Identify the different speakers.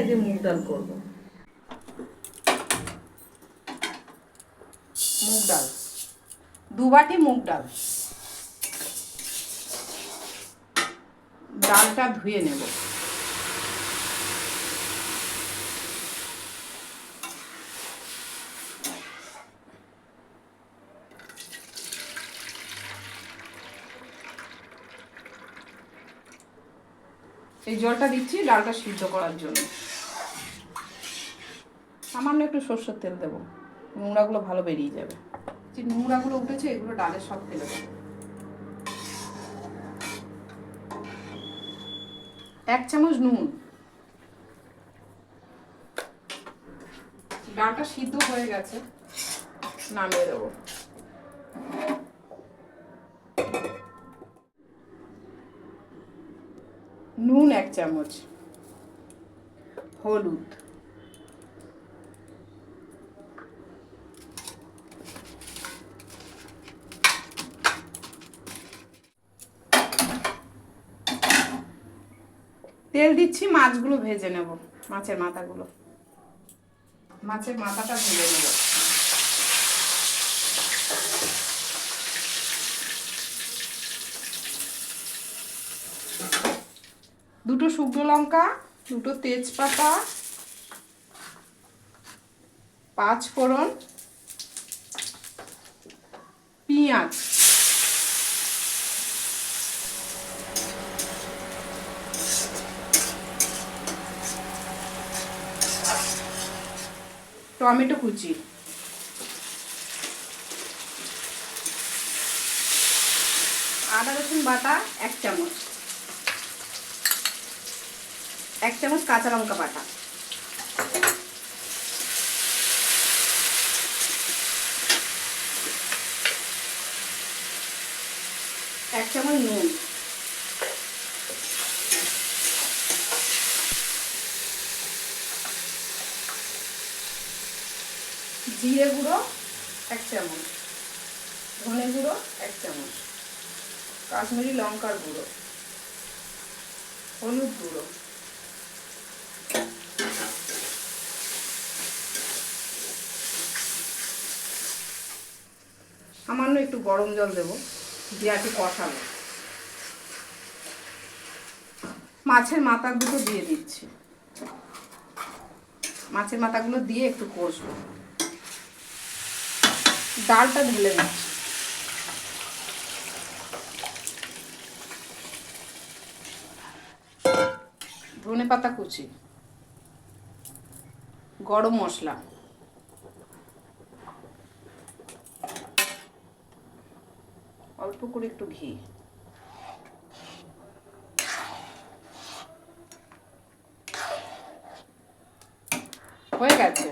Speaker 1: দিয়ে মুগ ডাল করব। মুগ ডাল 2 বাটি মুগ ডাল। ডালটা ধুয়ে নেব। এই জলটা দিচ্ছি ডালটা সিদ্ধ করার জন্য। সামান্য একটু সরষের তেল দেবো, নোংরাগুলো ভালো বেরিয়ে যাবে। যে নোংরাগুলো উঠেছে এগুলো ডালে সব ফেলে দেবো। 1 চামচ নুন। ডালটা সিদ্ধ হয়ে গেছে, নামিয়ে দেবো। নুন 1 চামচ, হলুদ, তেল দিচ্ছি, মাছগুলো ভেজে নেব। মাছের মাথাগুলো, মাছের মাথাটা ভেজে নেব। দুটো শুকনো লঙ্কা, দুটো তেজপাতা, 5 ফোড়ন, পেঁয়াজ, টমেটো কুচি, আদা রসুন বাটা 1 চামচ, 1 চামচ কাঁচা লঙ্কা বাটা, 1 চামচ নুন, জিরে গুঁড়ো 1 চামচ, ধনে গুঁড়ো 1 চামচ, কাশ্মীরি লঙ্কার গুঁড়ো, হলুদ গুঁড়ো, সামান্য একটু গরম জল দেবো, দিয়ে একটু কষাবো। মাছের মাথা দুটো দিয়ে দিচ্ছি, মাছের মাথাগুলো দিয়ে একটু কষবো। ডালটা ঢেলে দিচ্ছি। ধনে পাতা কুচি, গরম মশলা, অল্প করে একটু ঘি, হয়ে গেছে।